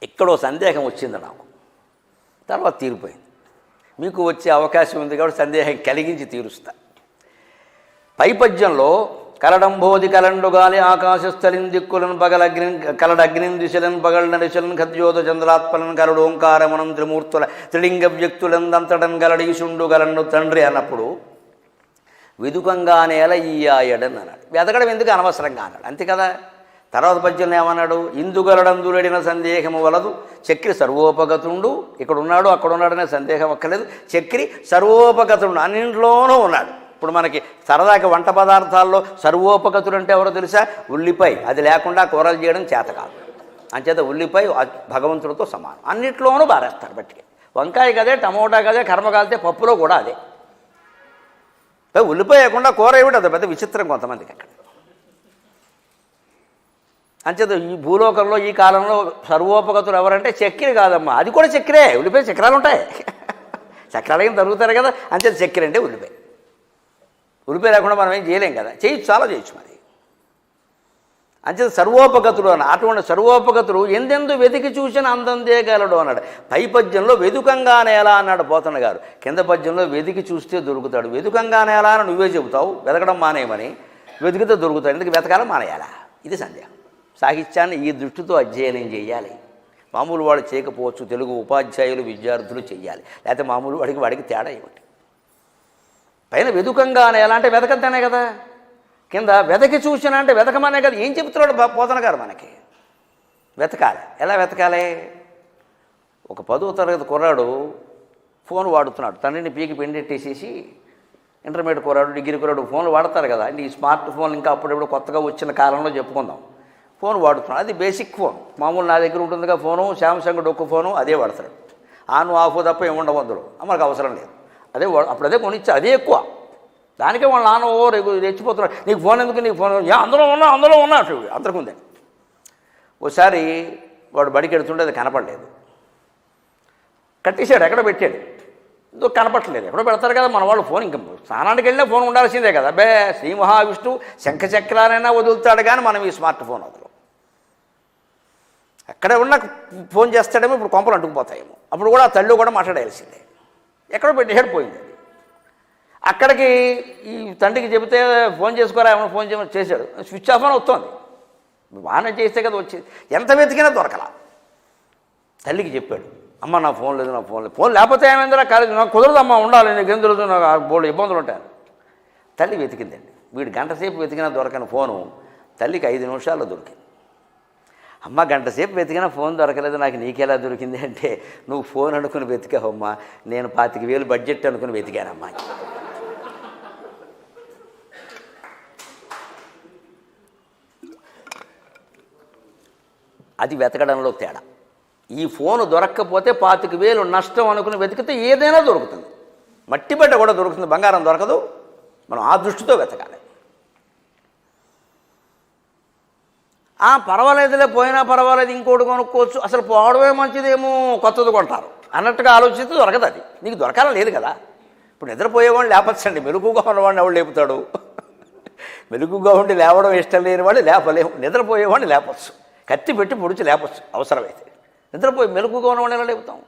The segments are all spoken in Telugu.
ఎక్కడో సందేహం వచ్చింది నాకు, తర్వాత తీరిపోయింది. మీకు వచ్చే అవకాశం ఉంది కాబట్టి సందేహం కలిగించి తీరుస్తా. పై పద్యంలో కలడంబోధి కలండుగాలి ఆకాశస్థలిన్ దిక్కులను పగలగ్ని కలడగ్నిన్ దిశలను పగల నడిశలను ఖద్యోత చంద్రాత్మలను కలడు ఓంకారమనం త్రిమూర్తుల త్రిలింగ వ్యక్తులందంతడన్ గలడీశుండు గలను తండ్రి అన్నప్పుడు వెదుకంగా నేల ఈయాయడని అన్నాడు. వెతకడం ఎందుకు అనవసరంగా అన్నాడు, అంతే కదా. తర్వాత పద్యంలో ఏమన్నాడు, ఇందుగలడందులడిన సందేహము వలదు చక్రి సర్వోపగతుండు. ఇక్కడ ఉన్నాడు అక్కడ ఉన్నాడనే సందేహం అక్కర్లేదు. చక్రి సర్వోపగతుండు, అన్నింట్లోనూ ఉన్నాడు. ఇప్పుడు మనకి సరదాకి వంట పదార్థాల్లో సర్వోపగతుడు అంటే ఎవరో తెలుసా? ఉల్లిపాయ. అది లేకుండా కూరలు చేయడం చేత కాదు. అంచేత ఉల్లిపాయ భగవంతుడితో సమానం, అన్నింటిలోనూ బారేస్తారు బట్టికి. వంకాయ కదే, టమోటా కదే, కర్మ కాలితే పప్పులో కూడా అదే. ఉల్లిపాయ లేకుండా కూర ఏమిటి, అది పెద్ద విచిత్రం కొంతమందికి అక్కడ. అంచేత ఈ భూలోకంలో ఈ కాలంలో సర్వోపగతులు ఎవరంటే చక్కెర కాదమ్మా, అది కూడా చక్కెరే. ఉల్లిపాయ చక్రాలు ఉంటాయి, చక్రాలు ఏం తరుగుతారు కదా. అంచేత చక్కెర అంటే ఉల్లిపాయ. ఉల్లిపాయ లేకుండా మనం ఏం చేయలేం కదా, చేయొచ్చు, చాలా చేయొచ్చు మరి. అంచేత సర్వోపగతులు అని, అటువంటి సర్వోపగతులు ఎందెందు వెతికి చూసిన అందందేగలడు అన్నాడు. పై పద్యంలో వెదుకంగానే ఎలా అన్నాడు పోతన్న గారు, కింద పద్యంలో వెతికి చూస్తే దొరుకుతాడు. వెదుకంగానే ఎలా అని నువ్వే చెబుతావు, వెతకడం మానేయమని. వెతికితే దొరుకుతాడు, ఎందుకు వెతకాల మానేయాలా? ఇది సందేహం. సాహిత్యాన్ని ఈ దృష్టితో అధ్యయనం చేయాలి. మామూలు వాడు చేయకపోవచ్చు, తెలుగు ఉపాధ్యాయులు విద్యార్థులు చేయాలి. లేకపోతే మామూలు వాడికి తేడా ఏమిటి? పైన వెదుకంగానే ఎలా అంటే వెతకద్దనే కదా, కింద వెతకి చూసినా అంటే వెతకమనే కదా. ఏం చెబుతున్నాడు పోతన్న గారు మనకి? వెతకాలి. ఎలా వెతకాలి? ఒక 10వ తరగతి కుర్రాడు ఫోన్ వాడుతున్నాడు, తండ్రిని పీకి పెండెట్టేసేసి. ఇంటర్మీడియట్ కుర్రాడు, డిగ్రీ కుర్రాడు ఫోన్లు వాడతారు కదా. అంటే ఈ స్మార్ట్ ఫోన్లు ఇంకా అప్పుడెప్పుడు కొత్తగా వచ్చిన కాలంలో చెప్పుకుందాం. ఫోన్ వాడుతున్నాడు, అది బేసిక్ ఫోన్. మామూలు నా దగ్గర ఉంటుందిగా ఫోను, శాంసంగ్ డొక్కు ఫోను, అదే వాడతాడు. ఆన్ ఆఫ్ తప్ప ఏముండవు అందులో, మనకు అవసరం లేదు. అదే అప్పుడు అదే కొనిచ్చా, అదే ఎక్కువ. దానికే వాళ్ళు నాన్న రెచ్చిపోతున్నాడు, నీకు ఫోన్ ఎందుకు, నీకు ఫోన్ అందులో ఉన్నా అందరికి ఉందని. ఓసారి వాడు బడికి వెళ్తుంటే అది కనపడలేదు, కట్టేశాడు, ఎక్కడ పెట్టాడు, కనపట్టలేదు. ఎక్కడో పెడతారు కదా మన వాళ్ళు ఫోన్. ఇంకా స్నానానికి వెళ్ళినా ఫోన్ ఉండాల్సిందే కదా. అబ్బే, శ్రీ మహావిష్ణువు శంఖచక్రాలైనా వదులుతాడు కానీ మనం ఈ స్మార్ట్ ఫోన్ వదలం. అక్కడే ఉన్న ఫోన్ చేస్తాడేమో, ఇప్పుడు కొంపలు అంటుకుపోతాయేమో. అప్పుడు కూడా తల్లి కూడా మాట్లాడాల్సిందే. ఎక్కడో పెట్టేసాడు, పోయింది అది. అక్కడికి ఈ తండ్రికి చెబితే ఫోన్ చేసుకోరా, ఏమైనా ఫోన్ చేశాడు, స్విచ్ ఆఫ్ అని వస్తుంది. బాగానే చేస్తే కదా వచ్చేది. ఎంత వెతికినా దొరకలా. తల్లికి చెప్పాడు, అమ్మ నా ఫోన్ లేదు, నా ఫోన్ లేదు. ఫోన్ లేకపోతే ఏమైందిరా, కాలేదు, నాకు కుదరదమ్మా, ఉండాలి, నీకు ఏం తెలుసు, నాకు బోల్డ్ ఇబ్బందులు ఉంటాయి. తల్లి వెతికిందండి. వీడు గంట సేపు వెతికినా దొరకని ఫోను తల్లికి 5 నిమిషాల్లో దొరికింది. అమ్మ గంట సేపు వెతికినా ఫోన్ దొరకలేదు, నాకు నీకెలా దొరికింది అంటే, నువ్వు ఫోన్ అనుకుని వెతికావమ్మా, నేను 25,000 బడ్జెట్ అనుకుని వెతికానమ్మా. అది వెతకడంలో తేడా. ఈ ఫోను దొరక్కపోతే 25,000 నష్టం అనుకుని వెతికితే ఏదైనా దొరుకుతుంది. మట్టి బట్ట కూడా దొరుకుతుంది, బంగారం దొరకదు. మనం ఆ దృష్టితో వెతకాలి. పర్వాలేదులే, పోయినా పర్వాలేదు, ఇంకోటి కొనుక్కోవచ్చు, అసలు పోవడమే మంచిదేమో, కొత్తది కొంటారు అన్నట్టుగా ఆలోచిస్తే దొరకదు. అది నీకు దొరకాలని లేదు కదా. ఇప్పుడు నిద్రపోయేవాడిని లేపచ్చండి, మెలుగుగా ఉన్నవాడిని ఎవడు లేపుతాడు? మెలుగుగా ఉండి లేవడం ఇష్టం లేని వాడు లేపలేము. నిద్రపోయేవాడిని లేపచ్చు, కత్తి పెట్టి పొడిచి లేపచ్చు అవసరమైతే. నిద్రపోయి మెలుగుగా ఉన్నవాడిని ఎలా లేపుతాం?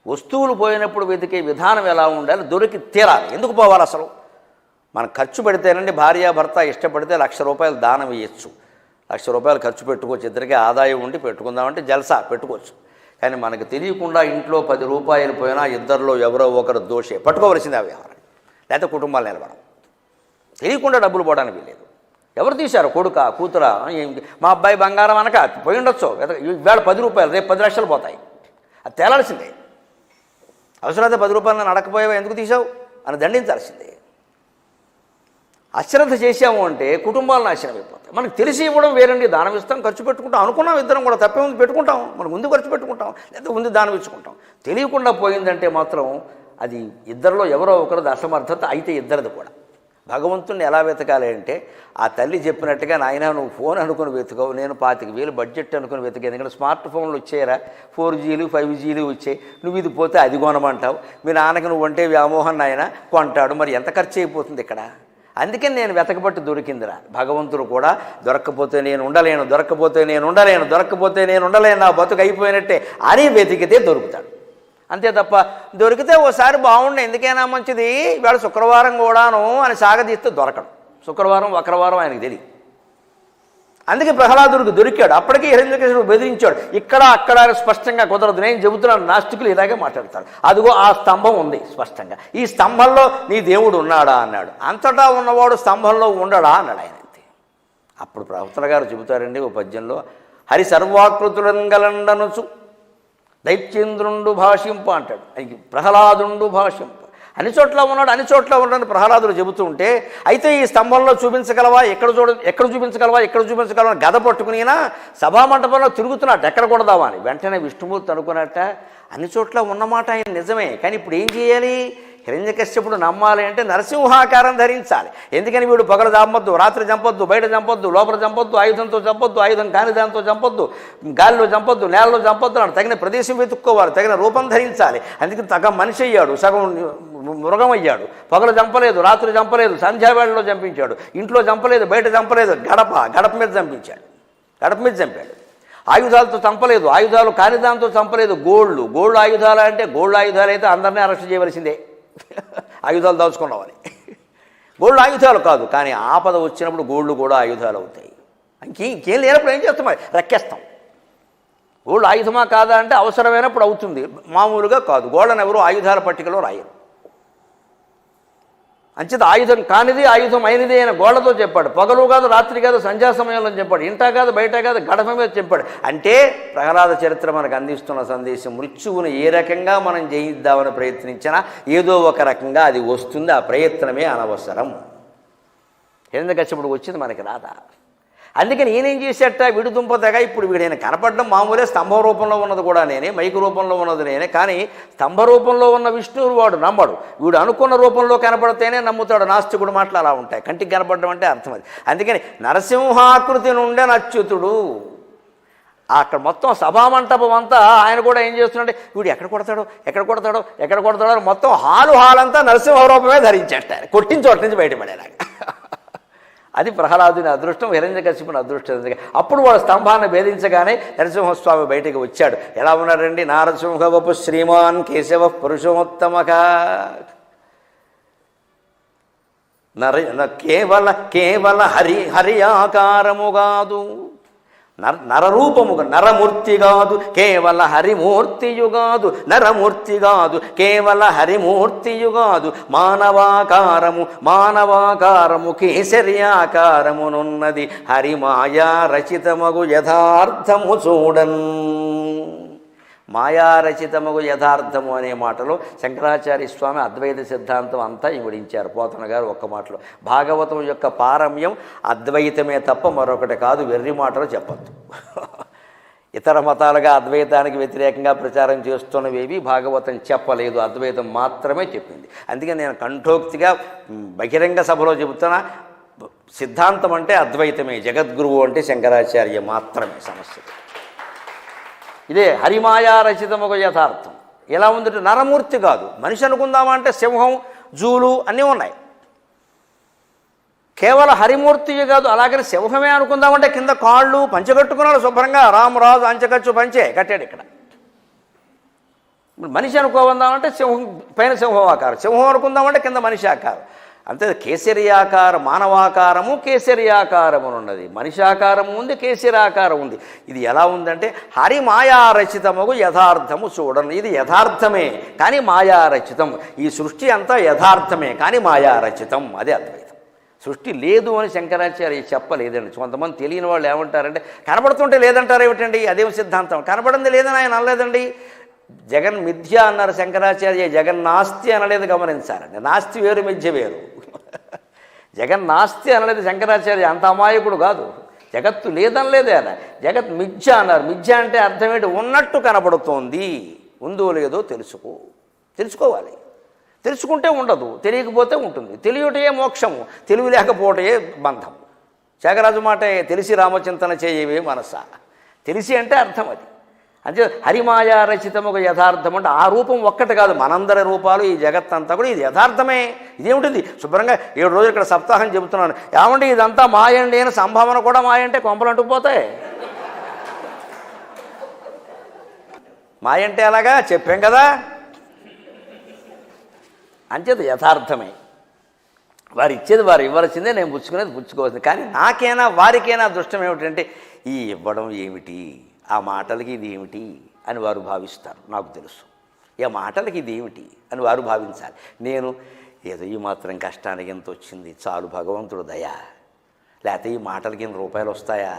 వస్తువులు పోయినప్పుడు వెతికే విధానం ఎలా ఉండాలి? దొరికి తీరాలి. ఎందుకు పోవాలి అసలు? మనం ఖర్చు పెడితేనండి, భార్యాభర్త ఇష్టపడితే ₹1,00,000 దానం ఇవ్వచ్చు, ₹1,00,000 ఖర్చు పెట్టుకోవచ్చు. ఇద్దరికీ ఆదాయం ఉండి పెట్టుకుందామంటే జల్సా పెట్టుకోవచ్చు. కానీ మనకు తెలియకుండా ఇంట్లో ₹10 పోయినా ఇద్దరిలో ఎవరో ఒకరు దోషే, పట్టుకోవలసిందే ఆ వ్యవహారం. లేకపోతే కుటుంబాలు నిలబడం. తెలియకుండా డబ్బులు పోవడానికి లేదు. ఎవరు తీశారు? కొడుక, కూతురా? మా అబ్బాయి బంగారం అనక పోయి ఉండొచ్చు. ఇవాళ ₹10, రేపు 10 లక్షలు పోతాయి. అది తేలాల్సిందే. అవసరమైతే ₹10 నన్ను అడకపోయావా, ఎందుకు తీసావు అని దండించాల్సిందే. అశ్రద్ధ చేసాము అంటే కుటుంబాలు నాశనం అయిపోతాయి. మనకు తెలిసి ఇవ్వడం వేరండి, దానం ఇస్తాం, ఖర్చు పెట్టుకుంటాం అనుకున్నాం, ఇద్దరం కూడా తప్పే ఉంది, పెట్టుకుంటాం, మనం ముందు ఖర్చు పెట్టుకుంటాం, లేదా ముందు దానం ఇచ్చుకుంటాం. తెలియకుండా పోయిందంటే మాత్రం అది ఇద్దరిలో ఎవరో ఒకరిది అసమర్థత, అయితే ఇద్దరిది కూడా. భగవంతుణ్ణి ఎలా వెతకాలి అంటే, ఆ తల్లి చెప్పినట్టుగా, నాయన నువ్వు ఫోన్ అనుకుని వెతుకవు, నేను 25,000 బడ్జెట్ అనుకుని వెతికాను. ఎందుకంటే స్మార్ట్ ఫోన్లు వచ్చాయరా, 4Gలు 5Gలు వచ్చాయి. నువ్వు ఇది పోతే అది కొనమంటావు. మీ నాన్నకి నువ్వు అంటే వ్యామోహం, నాయన కొంటాడు. మరి ఎంత ఖర్చు అయిపోతుంది ఇక్కడ? అందుకని నేను వెతకబట్టి దొరికిందిరా. భగవంతుడు కూడా దొరక్కపోతే నేను ఉండలేను, దొరక్కపోతే నేను ఉండలేను, దొరక్కపోతే నేను ఉండలేను, నా బతుకు అయిపోయినట్టే అని వెతికితే దొరుకుతాడు. అంతే తప్ప దొరికితే ఓసారి బాగుండే ఎందుకైనా మంచిది ఇవాళ శుక్రవారం కూడాను అని సాగదీస్తే దొరకడు. శుక్రవారం వక్రవారం ఆయనకు తెలియదు. అందుకే ప్రహ్లాదుడికి దొరికాడు. అప్పటికీ హిరణ్యకశిపుడు బెదిరించాడు. ఇక్కడ అక్కడ స్పష్టంగా కుదరదు. నేను చెబుతున్నాను, నాస్తికులు ఇలాగే మాట్లాడతారు. అదిగో ఆ స్తంభం ఉంది స్పష్టంగా. ఈ స్తంభంలో నీ దేవుడు ఉన్నాడా అన్నాడు. అంతటా ఉన్నవాడు స్తంభంలో ఉండడా అన్నాడు ఆయన. అంతే. అప్పుడు ప్రవక్తల గారు చెబుతారండి ఓ పద్యంలో, హరి సర్వాకృతులంగలండనుచు దైత్యేంద్రుండు భాషింప అంటాడు. ప్రహ్లాదుండు భాషింప. అన్ని చోట్ల ఉన్నాడు, అన్ని చోట్ల ఉన్నాడని ప్రహ్లాదుడు చెబుతూ ఉంటే, అయితే ఈ స్తంభంలో చూపించగలవా, ఎక్కడ చూపించగలవా గద పట్టుకునినా సభామంటపంలో తిరుగుతున్నట్టు ఎక్కడ కొడదావా అని. వెంటనే విష్ణుమూర్తి అనుకున్నట్ట అన్ని చోట్ల ఉన్నమాట ఆయన నిజమే. కానీ ఇప్పుడు ఏం చేయాలి? హిరణ్యకశ్యపుడు నమ్మాలి అంటే నరసింహాకారం ధరించాలి. ఎందుకని వీడు పగలు చంపొద్దు, రాత్రి చంపొద్దు, బయట చంపొద్దు, లోపల చంపొద్దు, ఆయుధంతో చంపొద్దు, ఆయుధం కాని దాంతో చంపొద్దు, గాలిలో చంపొద్దు, నేలలో చంపొద్దు అని తగిన ప్రదేశం వెతుక్కోవాలి, తగిన రూపం ధరించాలి. అందుకని సగం మనిషి అయ్యాడు, సగం మృగం అయ్యాడు. పగలు చంపలేదు, రాత్రి చంపలేదు, సంధ్యావేళలో చంపించాడు, ఇంట్లో చంపలేదు, బయట చంపలేదు, గడప మీద చంపించాడు, గడప మీద చంపాడు. ఆయుధాలతో చంపలేదు, ఆయుధాలు కాని దాంతో చంపలేదు. గోళ్ళు ఆయుధాలు అంటే గోళ్ళు ఆయుధాలు అయితే అందరినీ అరెస్ట్ చేయవలసిందే, ఆయుధాలు దాచుకున్నామని. గోళ్ళు ఆయుధాలు కాదు, కానీ ఆపద వచ్చినప్పుడు గోళ్ళు కూడా ఆయుధాలు అవుతాయి. ఇంకేం లేనప్పుడు ఏం చేస్తాం? రెక్కేస్తాం. గోళ్ళు ఆయుధమా కాదా అంటే అవసరమైనప్పుడు అవుతుంది, మామూలుగా కాదు. గోళ్ళను ఎవరు ఆయుధాల పట్టికలో రాయరు. అంచేత ఆయుధం కానిది ఆయుధం అయినది అయిన గోళ్లతో చెప్పాడు. పగలు కాదు, రాత్రి కాదు, సంధ్యా సమయంలో చెప్పాడు. ఇంటా కాదు, బయట కాదు, గడప మీద చెప్పాడు. అంటే ప్రహ్లాద చరిత్ర మనకు అందిస్తున్న సందేశం, మృత్యువును ఏ రకంగా మనం జయిద్దామని ప్రయత్నించినా ఏదో ఒక రకంగా అది వస్తుంది. ఆ ప్రయత్నమే అనవసరం. హిరణ్యకశిపుడు వచ్చింది మనకి రాదా? అందుకని ఈయనేం చేసేట వీడు దుంపతగా ఇప్పుడు వీడైనా కనపడడం మామూలే. స్తంభ రూపంలో ఉన్నది కూడా నేనే, మైకు రూపంలో ఉన్నది నేనే. కానీ స్తంభ రూపంలో ఉన్న విష్ణువు వాడు నమ్మడు. వీడు అనుకున్న రూపంలో కనపడితేనే నమ్ముతాడు. నాస్తికుడు మాటలు అలా ఉంటాయి. కంటికి కనపడడం అంటే అర్థం అది. అందుకని నరసింహాకృతి నుండే నచ్యుతుడు. అక్కడ మొత్తం సభామంటపం అంతా ఆయన కూడా ఏం చేస్తున్నాడు, వీడు ఎక్కడ కొడతాడో మొత్తం హాల్ అంతా నరసింహరూపమే ధరించేస్తారు. కొట్టిన చోట నుంచి బయటపడేలాగా. అది ప్రహ్లాదుని అదృష్టం, హిరణ్యకశిపుని అదృష్టం. అప్పుడు వాడు స్తంభాన్ని భేదించగానే నరసింహస్వామి బయటికి వచ్చాడు. ఎలా ఉన్నాడండి? నారసింహవపు శ్రీమాన్ కేశవ పురుషోత్తమక. కేవల హరి ఆకారము కాదు, నరరూపముగా, నరమూర్తి కాదు, కేవల హరిమూర్తియు కాదు, నరమూర్తి కాదు, కేవల హరిమూర్తియు కాదు, మానవాకారము కేసర్యాకారమునున్నది హరిమాయా రచితమగు యథార్థము చూడన్. మాయారచితమగు యథార్థము అనే మాటలో శంకరాచార్య స్వామి అద్వైత సిద్ధాంతం అంతా ఇవిడించారు. పోతన గారు ఒక్క మాటలో భాగవతం యొక్క పారమ్యం అద్వైతమే తప్ప మరొకటి కాదు. వెర్రి మాటలు చెప్పద్దు. ఇతర మతాలుగా అద్వైతానికి వ్యతిరేకంగా ప్రచారం చేస్తున్నవేవి భాగవతం చెప్పలేదు, అద్వైతం మాత్రమే చెప్పింది. అందుకని నేను కంఠోక్తిగా బహిరంగ సభలో చెబుతున్నా, సిద్ధాంతం అంటే అద్వైతమే, జగద్గురువు అంటే శంకరాచార్య మాత్రమే. సమస్య ఇదే. హరిమాయా రచితముగ యథార్థం. ఎలా ఉందంటే నరమూర్తి కాదు. మనిషి అనుకుందామా అంటే సింహం, జూలు అన్నీ ఉన్నాయి. కేవలం హరిమూర్తి కాదు. అలాగని సింహమే అనుకుందామంటే కింద కాళ్ళు పంచగట్టుకున్నాడు శుభ్రంగా. రామరాజు అంచకచ్చు పంచే కట్టాడు ఇక్కడ. మనిషి అనుకోవందామంటే సింహం పైన సింహం ఆకారం, సింహం అనుకుందామంటే కింద మనిషి ఆకారం. అంతే. కేసరియాకారం, మానవాకారము కేసరియాకారమునున్నది, మనిషి ఆకారము ఉంది, కేసరాకారం ఉంది. ఇది ఎలా ఉందంటే హరి మాయారచితముగు యథార్థము చూడండి. ఇది యథార్థమే కానీ మాయారచితం. ఈ సృష్టి అంతా యథార్థమే కానీ మాయారచితం. అదే అద్వైతం. సృష్టి లేదు అని శంకరాచార్య చెప్పలేదండి. కొంతమంది తెలియని వాళ్ళు ఏమంటారంటే కనబడుతుంటే లేదంటారు ఏమిటండి, అదేం సిద్ధాంతం? కనబడింది లేదని ఆయన అనలేదండి. జగన్ మిథ్య అన్నారు శంకరాచార్య, జగన్ నాస్తి అనలేదు. గమనించాలండి. నాస్తి వేరు, మిథ్య వేరు. జగన్ నాస్తి అనలేదు శంకరాచార్య, అంత అమాయకుడు కాదు. జగత్తు లేదనలేదు ఆయన, జగత్ మిథ్య అన్నారు. మిథ్య అంటే అర్థం ఏంటి? ఉన్నట్టు కనబడుతోంది, ఉందో లేదో తెలుసుకోవాలి. తెలుసుకుంటే ఉండదు, తెలియకపోతే ఉంటుంది. తెలియటయే మోక్షము, తెలివి లేకపోవటయే బంధం. త్యాగరాజు మాట తెలిసి రామచింతన చేయవే మనసా. తెలిసి అంటే అర్థం అది. అంటే హరిమాయా రచితం ఒక యథార్థం అంటే ఆ రూపం ఒక్కటి కాదు, మనందరి రూపాలు ఈ జగత్తంతా కూడా ఇది యథార్థమే. ఇదేమిటిది శుభ్రంగా 7 రోజులు ఇక్కడ సప్తాహం చెబుతున్నాను. ఏమంటే ఇదంతా మాయండి అని సంభావన కూడా మాయంటే కొంపలు అంటుకుపోతాయి. మాయంటే అలాగా చెప్పాం కదా. అంచేది యథార్థమే. వారు ఇచ్చేది వారు ఇవ్వాల్సిందే, నేను పుచ్చుకునేది పుచ్చుకోవాల్సింది. కానీ నాకైనా వారికైనా అదృష్టం ఏమిటంటే ఈ ఇవ్వడం ఏమిటి, ఆ మాటలకి ఇది ఏమిటి అని వారు భావిస్తారు. నాకు తెలుసు ఈ మాటలకి ఇది ఏమిటి అని వారు భావించాలి. నేను ఏదో ఈ మాత్రం కష్టానికి ఎంత వచ్చింది చాలు భగవంతుడు దయ, లేకపోతే ఈ మాటలకి ఎన్ని రూపాయలు వస్తాయా,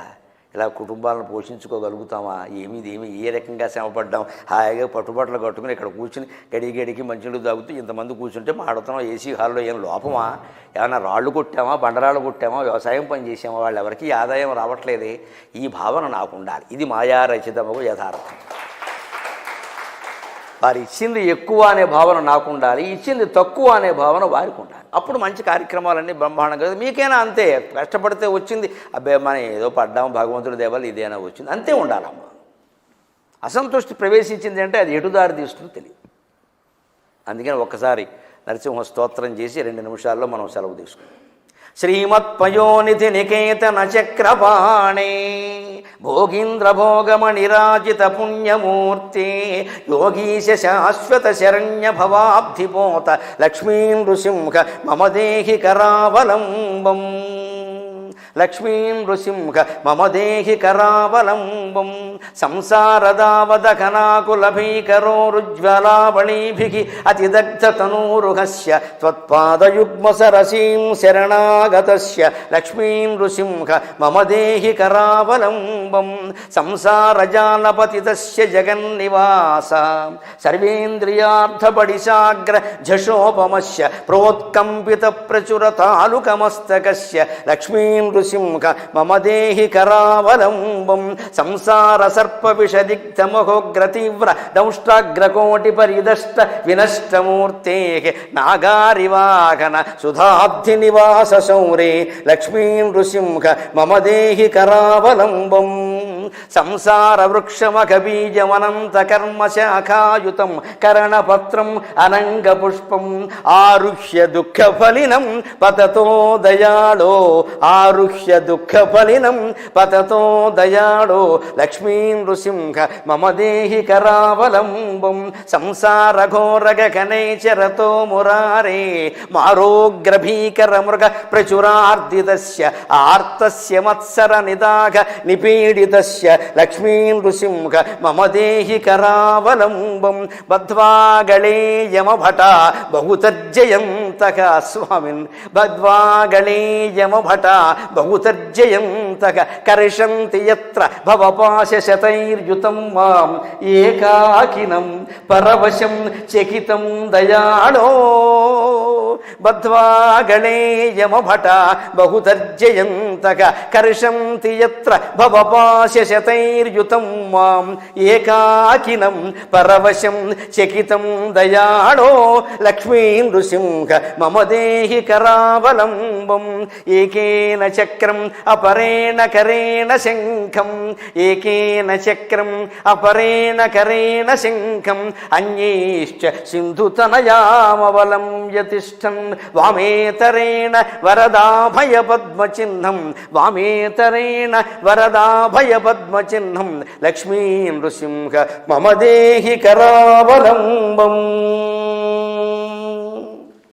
ఇలా కుటుంబాలను పోషించుకోగలుగుతామా, ఏమి ఏ రకంగా శ్రమపడ్డాం, హాయిగా పట్టుబట్టలు కట్టుకుని ఇక్కడ కూర్చుని గడికి మంచినీళ్ళు తాగుతూ ఇంతమంది కూర్చుంటే మాడుతున్నాం. ఏసీ హాల్లో ఏం లోపమా, ఏమైనా రాళ్ళు కొట్టామా, బండరాళ్ళు కొట్టామా, వ్యవసాయం పని చేసామా, వాళ్ళు ఎవరికి ఆదాయం రావట్లేదే, ఈ భావన నాకు ఉండాలి. ఇది మాయారచితము యథార్థం. వారు ఇచ్చింది ఎక్కువ అనే భావన నాకు ఉండాలి, ఇచ్చింది తక్కువ అనే భావన వారికి ఉండాలి. అప్పుడు మంచి కార్యక్రమాలన్నీ బ్రహ్మాండంగా. మీకైనా అంతే, కష్టపడితే వచ్చింది, అబ్బాయి మనం ఏదో పడ్డాము భగవంతుడి దేవాలు ఇదేనా వచ్చింది అంతే ఉండాలమ్మ. అసంతృష్టి ప్రవేశించింది అంటే అది ఎటుదారి తీస్తుందో తెలియదు. అందుకని ఒక్కసారి నరసింహ స్తోత్రం చేసి 2 నిమిషాల్లో మనం సెలవు తీసుకుంటాం. శ్రీమత్పయోనిధి నికేతన చక్రపాణే భోగీంద్ర భోగమణిరాజిత పుణ్యమూర్తి యోగీశ శాశ్వత శరణ్య భవాబ్ధిపోత లక్ష్మీ నృసింహ మమ దేహి కరావలంబం. లక్ష్మీ నృసింహ మమ దేహి కరావలంబం. సంసారదావదఘనాకులభీకరోరుజ్వలావళీభిః అతిదగ్ధతనూరుహస్య త్వత్పాదయుగ్మసరసీం శరణాగతస్య లక్ష్మీ నృసింహ మమ దేహి కరావలంబం. సంసారజాలపతితస్య జగన్నివాస సర్వేంద్రియార్థబడిశాగ్ర ఝషోపమస్య ప్రోత్కంపిత ప్రచుర తాలుకమస్తకస్య లక్ష్మీ నృసింహ మమ దేహి కరావలంబం. సంసార సర్ప విషదిగ్ధమహోగ్ర తీవ్ర దంష్ట్రాగ్రకోటి పరిదష్ట వినష్టమూర్తే నాగారివాహన సుధాబ్ధి నివాస శౌరే లక్ష్మీ నృసింహ మమ దేహి కరావలంబం. సంసార వృక్షమఖ బీజమనంత కర్మ శాఖాయుతం కరణపత్రం అనంగ పుష్పం ఆరుహ్య దుఃఖ ఫలినం పతతో దయాళో ఆరుహ్య దుఃఖ ఫలినం పతతో దయాళో లక్ష్మీ నృసింహ మమ దేహి కరావలంబం. సంసార ఘోరగణేచరతో మురారే మారోగ్రభీకర మృగ ప్రచురార్దితస్య ఆర్తస్య మత్సర నిదాఘ నిపీడితస్య లక్ష్మీ నృసింహ మమ దేహి కరావలంబం. బద్ధ్వాగళే యమభట బహుతర్జయంతక స్వామిన్ బద్ధ్వాగళే యమభట బహుతర్జయంతక కర్షంతి యత్ర భవపాశశతైర్యుతం మాం ఏకాకినం పరవశం చకితం దయాళో. బద్ధ్వాగళే యమభట బహుతర్జయంతక కర్షంతి యత్ర భవపాశశతైర్యుతం మాం ఏకాకినం పరవశం చకితం దయాళో లక్ష్మీ నృసింహ మమ దేహి కరావలంబం. ఏకేన చక్రం అపరేణ కరేణ శంఖం ఏకేన చక్రం అపరేణ కరేణ శంఖం అన్యేశ్చ సింధుతనయామవలం యతిష్టన్ వామేతరేణ వరదాభయ పద్మచిహ్నం వామేతరేణ వరదాభయ పద్మచిహ్నం లక్ష్మీ నృసింహ మమ దేహి కరావలంబం.